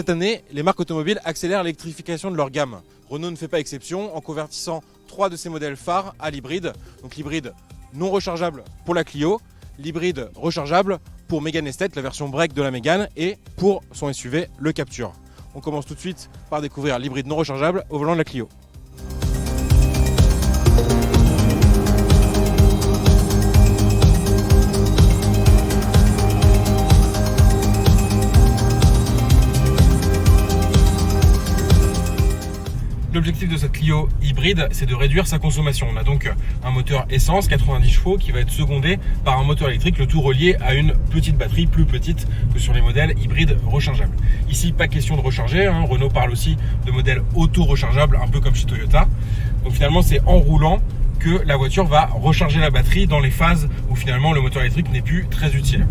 Cette année, les marques automobiles accélèrent l'électrification de leur gamme. Renault ne fait pas exception en convertissant 3 de ses modèles phares à l'hybride. Donc l'hybride non rechargeable pour la Clio, l'hybride rechargeable pour Mégane Estate, la version break de la Mégane, et pour son SUV, le Captur. On commence tout de suite par découvrir l'hybride non rechargeable au volant de la Clio. L'objectif de cette Clio hybride, c'est de réduire sa consommation. On a donc un moteur essence 90 chevaux qui va être secondé par un moteur électrique, le tout relié à une petite batterie plus petite que sur les modèles hybrides rechargeables. Ici, pas question de recharger, Renault parle aussi de modèles auto-rechargeables, un peu comme chez Toyota. Donc finalement, c'est en roulant que la voiture va recharger la batterie dans les phases où finalement le moteur électrique n'est plus très utile.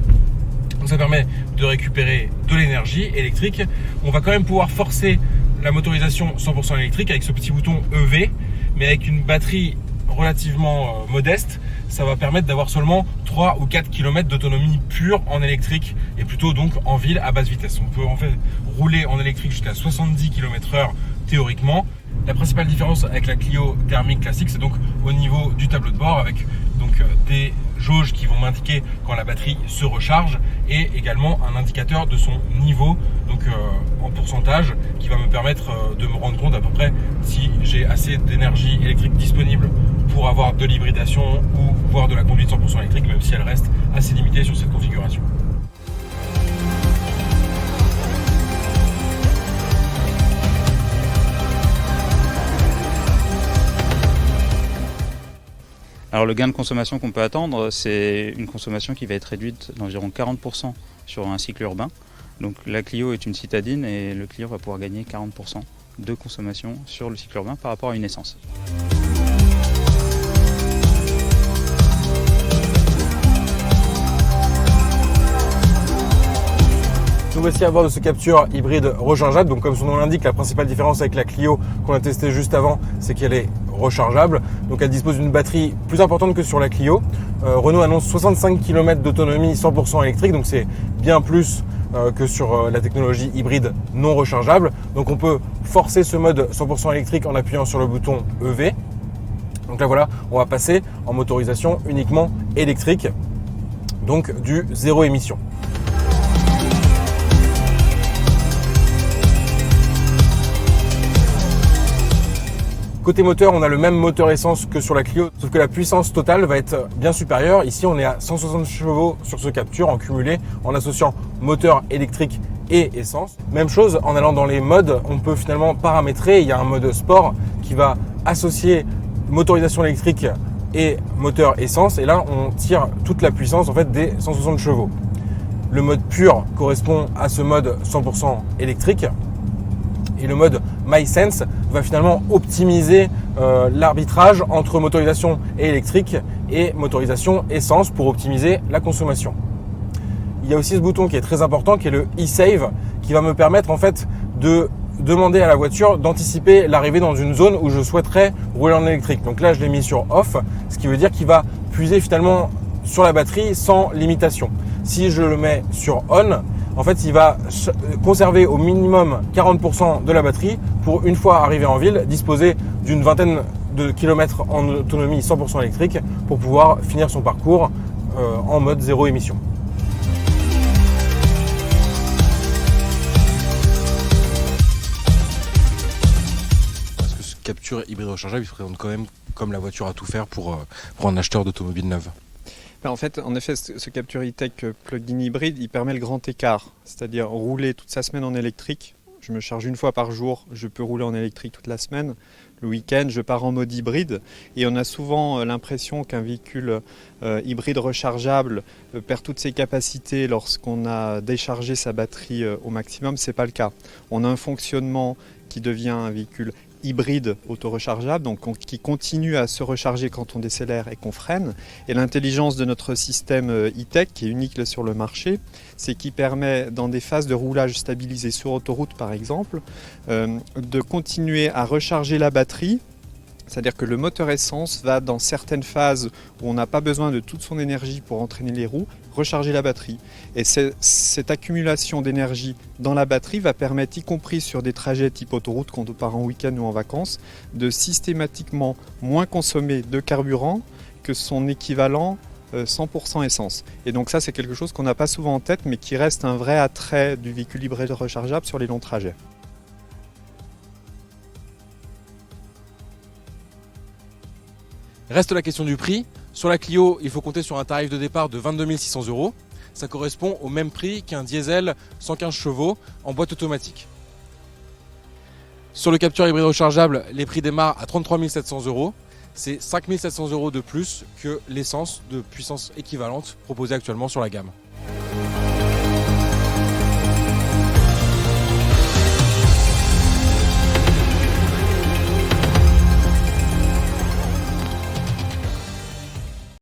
Donc ça permet de récupérer de l'énergie électrique. On va quand même pouvoir forcer la motorisation 100% électrique avec ce petit bouton EV, mais avec une batterie relativement modeste, ça va permettre d'avoir seulement 3 ou 4 km d'autonomie pure en électrique et plutôt donc en ville à basse vitesse. On peut en fait rouler en électrique jusqu'à 70 km/h théoriquement. La principale différence avec la Clio thermique classique, c'est donc au niveau du tableau de bord avec donc des jauges qui vont m'indiquer quand la batterie se recharge et également un indicateur de son niveau donc en pourcentage qui va me permettre de me rendre compte à peu près si j'ai assez d'énergie électrique disponible pour avoir de l'hybridation ou voire de la conduite 100% électrique, même si elle reste assez limitée sur cette configuration. Alors le gain de consommation qu'on peut attendre, c'est une consommation qui va être réduite d'environ 40% sur un cycle urbain. Donc la Clio est une citadine et le Clio va pouvoir gagner 40% de consommation sur le cycle urbain par rapport à une essence. Nous voici à bord de ce Captur hybride rechargeable. Donc comme son nom l'indique, la principale différence avec la Clio qu'on a testée juste avant, c'est qu'elle est rechargeable. Donc elle dispose d'une batterie plus importante que sur la Clio. Renault annonce 65 km d'autonomie 100% électrique, donc c'est bien plus que sur la technologie hybride non rechargeable. Donc on peut forcer ce mode 100% électrique en appuyant sur le bouton EV. Donc là voilà, on va passer en motorisation uniquement électrique, donc du zéro émission. Côté moteur, on a le même moteur essence que sur la Clio, sauf que la puissance totale va être bien supérieure. Ici, on est à 160 chevaux sur ce Captur en cumulé, en associant moteur électrique et essence. Même chose, en allant dans les modes, on peut finalement paramétrer. Il y a un mode sport qui va associer motorisation électrique et moteur essence. Et là, on tire toute la puissance en fait des 160 chevaux. Le mode pur correspond à ce mode 100% électrique. Et le mode MySense va finalement optimiser l'arbitrage entre motorisation électrique et motorisation essence pour optimiser la consommation. Il y a aussi ce bouton qui est très important, qui est le eSave, qui va me permettre en fait de demander à la voiture d'anticiper l'arrivée dans une zone où je souhaiterais rouler en électrique. Donc là, je l'ai mis sur off, ce qui veut dire qu'il va puiser finalement sur la batterie sans limitation. Si je le mets sur on, en fait, il va conserver au minimum 40% de la batterie pour, une fois arrivé en ville, disposer d'une vingtaine de kilomètres en autonomie 100% électrique pour pouvoir finir son parcours en mode zéro émission. Est-ce que ce Captur hybride rechargeable, il se présente quand même comme la voiture à tout faire pour un acheteur d'automobile neuve? En fait, en effet, ce Captur E-Tech plug-in hybride, il permet le grand écart, c'est-à-dire rouler toute sa semaine en électrique. Je me charge une fois par jour, je peux rouler en électrique toute la semaine. Le week-end, je pars en mode hybride et on a souvent l'impression qu'un véhicule hybride rechargeable perd toutes ses capacités lorsqu'on a déchargé sa batterie au maximum. Ce n'est pas le cas. On a un fonctionnement qui devient un véhicule hybride auto-rechargeable, donc qui continue à se recharger quand on décélère et qu'on freine. Et l'intelligence de notre système E-Tech, qui est unique sur le marché, c'est qu'il permet, dans des phases de roulage stabilisé sur autoroute par exemple, de continuer à recharger la batterie C'est-à-dire que le moteur essence va, dans certaines phases où on n'a pas besoin de toute son énergie pour entraîner les roues, recharger la batterie. Et cette accumulation d'énergie dans la batterie va permettre, y compris sur des trajets type autoroute quand on part en week-end ou en vacances, de systématiquement moins consommer de carburant que son équivalent 100% essence. Et donc ça, c'est quelque chose qu'on n'a pas souvent en tête, mais qui reste un vrai attrait du véhicule hybride rechargeable sur les longs trajets. Reste la question du prix. Sur la Clio, il faut compter sur un tarif de départ de 22 600 €. Ça correspond au même prix qu'un diesel 115 chevaux en boîte automatique. Sur le Captur hybride rechargeable, les prix démarrent à 33 700 €. C'est 5 700 € de plus que l'essence de puissance équivalente proposée actuellement sur la gamme.